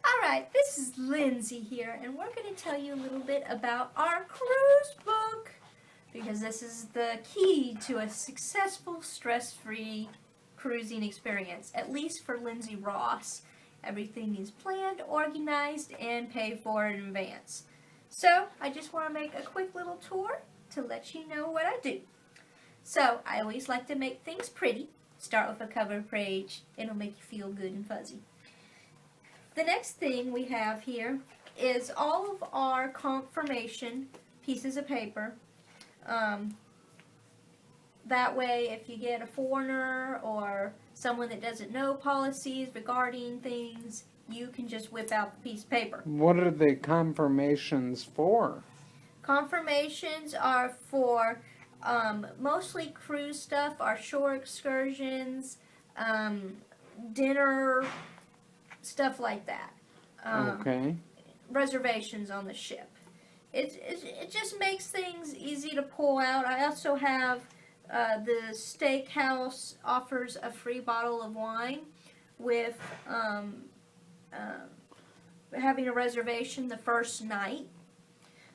Alright, this is Lindsay here, and we're going to tell you a little bit about our cruise book. Because this is the key to a successful, stress-free cruising experience, at least for Lindsay Ross. Everything is planned, organized, and paid for in advance. So, I just want to make a quick little tour to let you know what I do. So, I always like to make things pretty. Start with a cover page. It'll make you feel good and fuzzy. The next thing we have here is all of our confirmation pieces of paper. That way, if you get a foreigner or someone that doesn't know policies regarding things, you can just whip out the piece of paper. What are the confirmations for? Confirmations are for mostly cruise stuff, our shore excursions, dinner, stuff like that. Okay. Reservations on the ship. It just makes things easy to pull out. I also have the steakhouse offers a free bottle of wine with having a reservation the first night.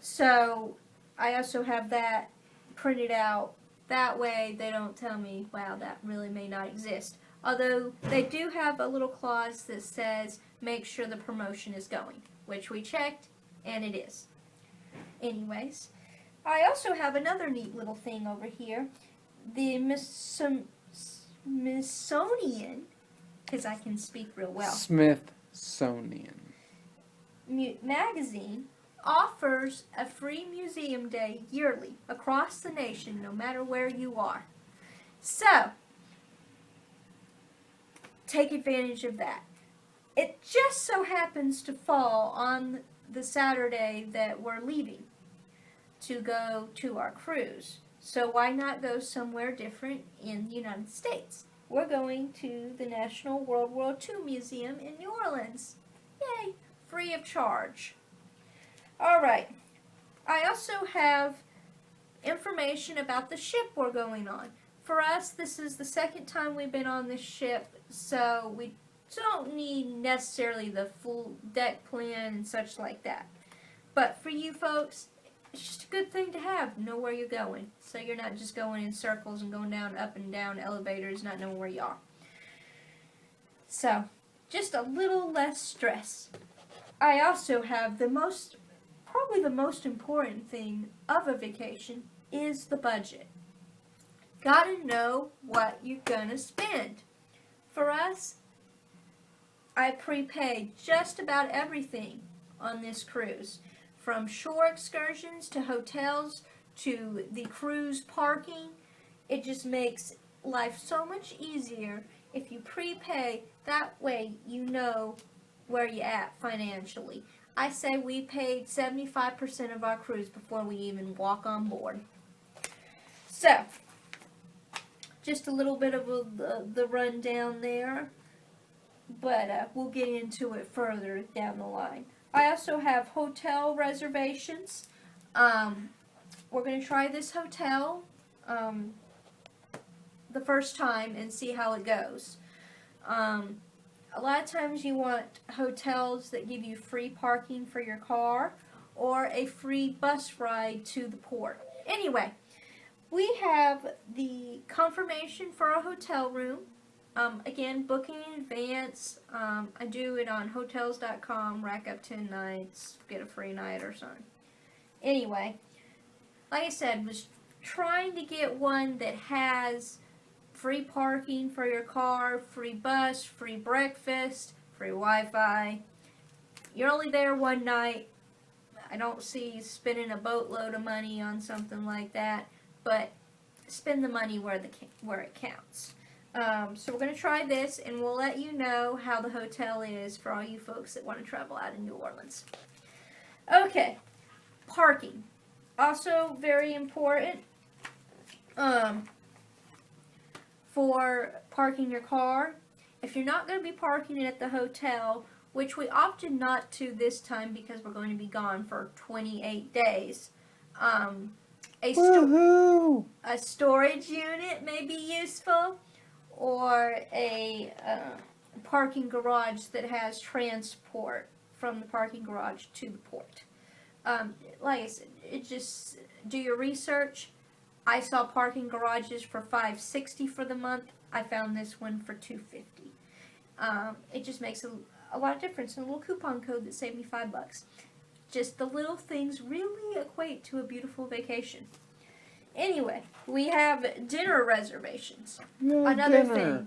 So I also have that printed out. That way they don't tell me, wow, that really may not exist. Although they do have a little clause that says, make sure the promotion is going, which we checked, and it is. Anyways, I also have another neat little thing over here. The Smithsonian, because I can speak real well, Smithsonian magazine offers a free museum day yearly across the nation, no matter where you are. So, take advantage of that. It just so happens to fall on the Saturday that we're leaving to go to our cruise. So why not go somewhere different in the United States? We're going to the National World War II Museum in New Orleans. Yay! Free of charge. Alright. I also have information about the ship we're going on. For us, this is the second time we've been on this ship, so we don't need necessarily the full deck plan and such like that. But for you folks, it's just a good thing to have. Know where you're going. So you're not just going in circles and going down, up and down elevators, not knowing where you are. So, just a little less stress. I also have probably the most important thing of a vacation is the budget. Gotta know what you're gonna spend. For us, I prepay just about everything on this cruise. From shore excursions to hotels to the cruise parking. It just makes life so much easier if you prepay. That way you know where you're at financially. I say we paid 75% of our cruise before we even walk on board. So, just a little bit of the rundown there, but we'll get into it further down the line. I also have hotel reservations. We're going to try this hotel the first time and see how it goes. A lot of times you want hotels that give you free parking for your car or a free bus ride to the port. Anyway, we have the confirmation for a hotel room. Again, booking in advance. I do it on hotels.com, rack up 10 nights, get a free night or something. Anyway, like I said, was trying to get one that has free parking for your car, free bus, free breakfast, free Wi-Fi. You're only there one night. I don't see you spending a boatload of money on something like that, but spend the money where it counts. So we're going to try this, and we'll let you know how the hotel is for all you folks that want to travel out in New Orleans. Okay, parking. Also very important for parking your car. If you're not going to be parking it at the hotel, which we opted not to this time because we're going to be gone for 28 days, a storage unit may be useful, or a parking garage that has transport from the parking garage to the port. Like I said, it just do your research. I saw parking garages for $560 for the month. I found this one for $250. It just makes a lot of difference. And a little coupon code that saved me $5. Just the little things really equate to a beautiful vacation. Anyway, we have dinner reservations. Yeah, Another dinner. thing,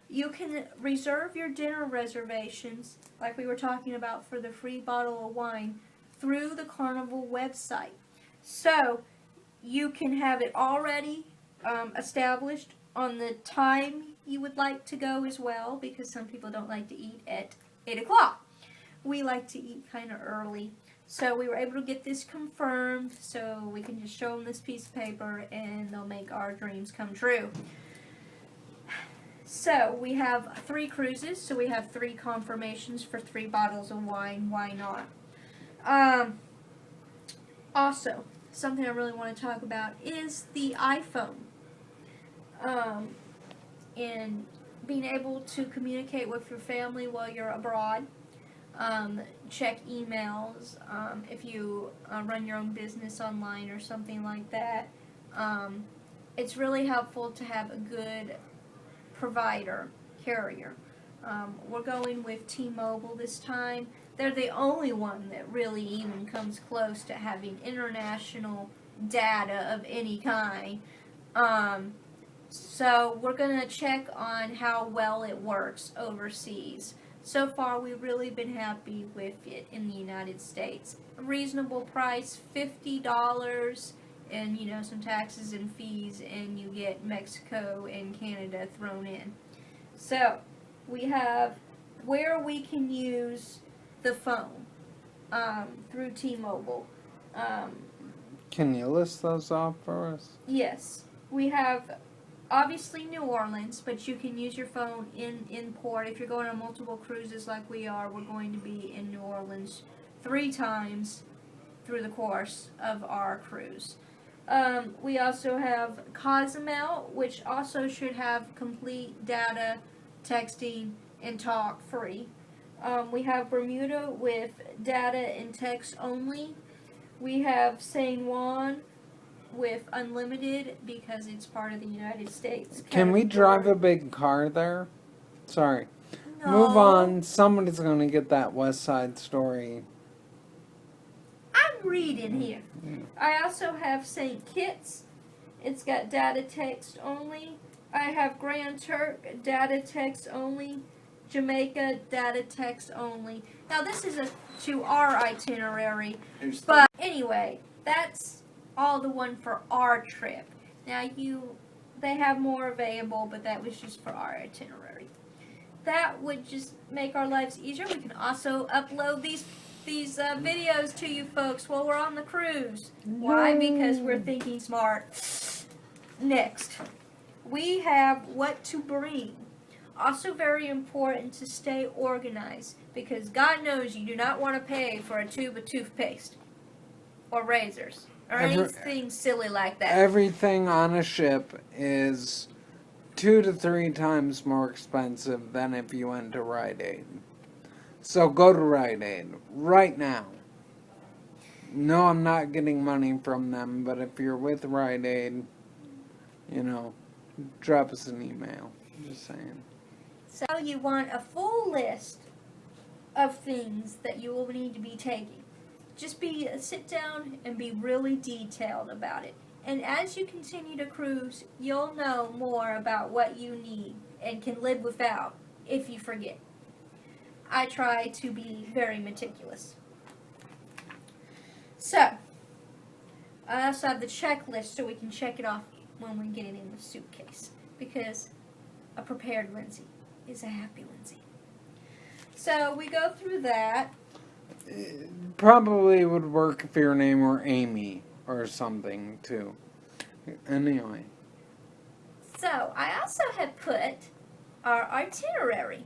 you can reserve your dinner reservations, like we were talking about for the free bottle of wine, through the Carnival website. So you can have it already established on the time you would like to go as well, because some people don't like to eat at 8 o'clock. We like to eat kind of early. So we were able to get this confirmed, so we can just show them this piece of paper and they'll make our dreams come true. So we have 3 cruises, so we have 3 confirmations for 3 bottles of wine. Why not? Also, something I really want to talk about is the iPhone. And being able to communicate with your family while you're abroad. Check emails if you run your own business online or something like that. It's really helpful to have a good provider, carrier. We're going with T-Mobile this time. They're the only one that really even comes close to having international data of any kind. So we're going to check on how well it works overseas. So far, we've really been happy with it in the United States. A reasonable price, $50, and some taxes and fees, and you get Mexico and Canada thrown in. So we have where we can use the phone through T-Mobile. Can you list those off for us? Yes, we have. Obviously New Orleans, but you can use your phone in port. If you're going on multiple cruises like we are, we're going to be in New Orleans 3 times through the course of our cruise. We also have Cozumel, which also should have complete data, texting, and talk free. We have Bermuda with data and text only. We have San Juan with unlimited because it's part of the United States. Can we drive a big car there? Sorry. No. Move on. Somebody's going to get that West Side Story. I'm reading here. I also have St. Kitts. It's got data text only. I have Grand Turk, data text only. Jamaica, data text only. Now this is to our itinerary. But anyway, that's all the one for our trip. Now they have more available, but that was just for our itinerary. That would just make our lives easier. We can also upload these videos to you folks while we're on the cruise. Why? Because we're thinking smart. Next, we have what to bring. Also very important to stay organized, because God knows you do not want to pay for a tube of toothpaste or razors. Or anything silly like that. Everything on a ship is 2 to 3 times more expensive than if you went to Rite Aid. So go to Rite Aid right now. No, I'm not getting money from them, but if you're with Rite Aid, drop us an email. Just saying. So you want a full list of things that you will need to be taking. Just sit down and be really detailed about it. And as you continue to cruise, you'll know more about what you need and can live without if you forget. I try to be very meticulous. So, I also have the checklist so we can check it off when we get it in the suitcase. Because a prepared Lindsay is a happy Lindsay. So, we go through that. It probably would work if your name were Amy or something, too. Anyway. So, I also had put our itinerary.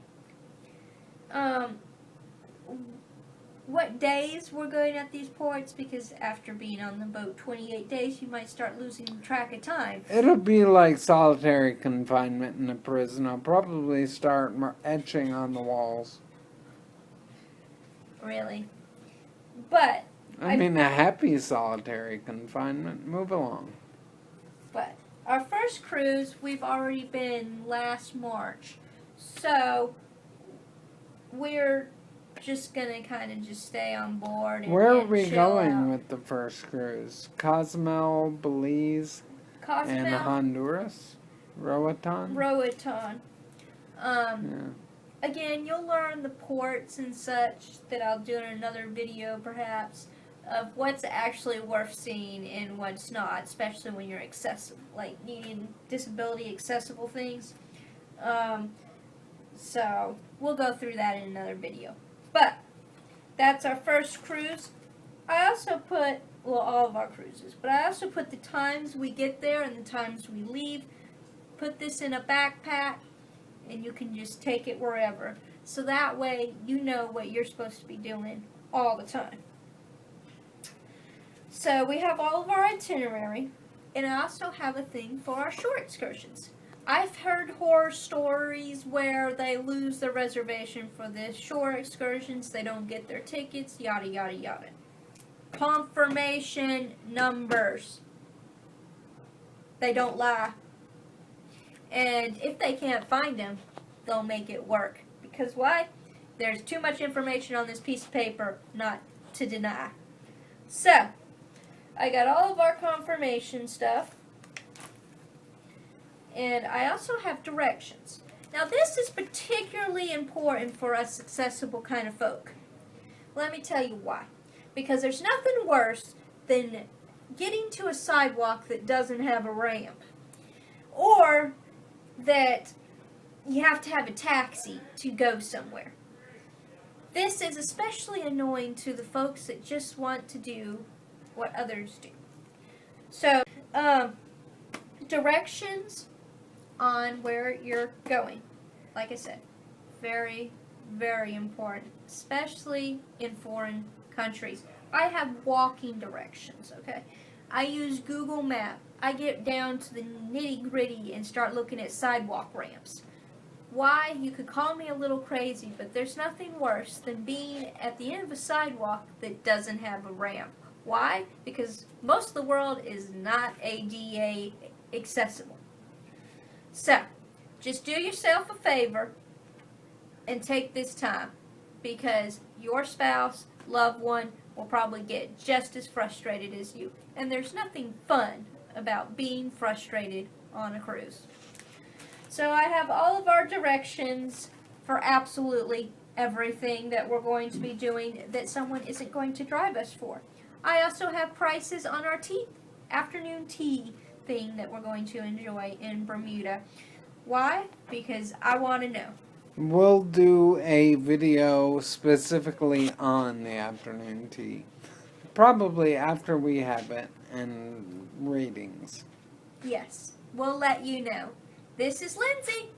what days we're going at these ports, because after being on the boat 28 days, you might start losing track of time. It'll be like solitary confinement in a prison. I'll probably start etching on the walls. Really. But, I mean, a happy solitary confinement. Move along. but our first cruise, we've already been last March. So, we're just gonna kind of just stay on board and Where are and we chill going out. with the first cruise? Cozumel, Belize, and Cozumel, Honduras? Roatan? Roatan. Yeah. Again, you'll learn the ports and such that I'll do in another video perhaps of what's actually worth seeing and what's not, especially when you're accessible, like needing disability accessible things. So we'll go through that in another video. But that's our first cruise. I also put, well, all of our cruises, but I also put the times we get there and the times we leave. Put this in a backpack and you can just take it wherever. So that way you know what you're supposed to be doing all the time. So we have all of our itinerary, and I also have a thing for our shore excursions. I've heard horror stories where they lose their reservation for the shore excursions, they don't get their tickets, yada yada yada. Confirmation numbers. They don't lie. And if they can't find them, they'll make it work. Because why? There's too much information on this piece of paper not to deny. So, I got all of our confirmation stuff. And I also have directions. Now this is particularly important for us accessible kind of folk. Let me tell you why. Because there's nothing worse than getting to a sidewalk that doesn't have a ramp. Or that you have to have a taxi to go somewhere. This is especially annoying to the folks that just want to do what others do. So, directions on where you're going. Like I said, very, very important, especially in foreign countries. I have walking directions, okay? I use Google Maps. I get down to the nitty-gritty and start looking at sidewalk ramps. Why? You could call me a little crazy, but there's nothing worse than being at the end of a sidewalk that doesn't have a ramp. Why? Because most of the world is not ADA accessible. So, just do yourself a favor and take this time, because your spouse, loved one, will probably get just as frustrated as you. And there's nothing fun about being frustrated on a cruise. So I have all of our directions for absolutely everything that we're going to be doing that someone isn't going to drive us for. I also have prices on our afternoon tea thing that we're going to enjoy in Bermuda. Why? Because I want to know. We'll do a video specifically on the afternoon tea. Probably after we have it and ratings. Yes, we'll let you know. This is Lindsay.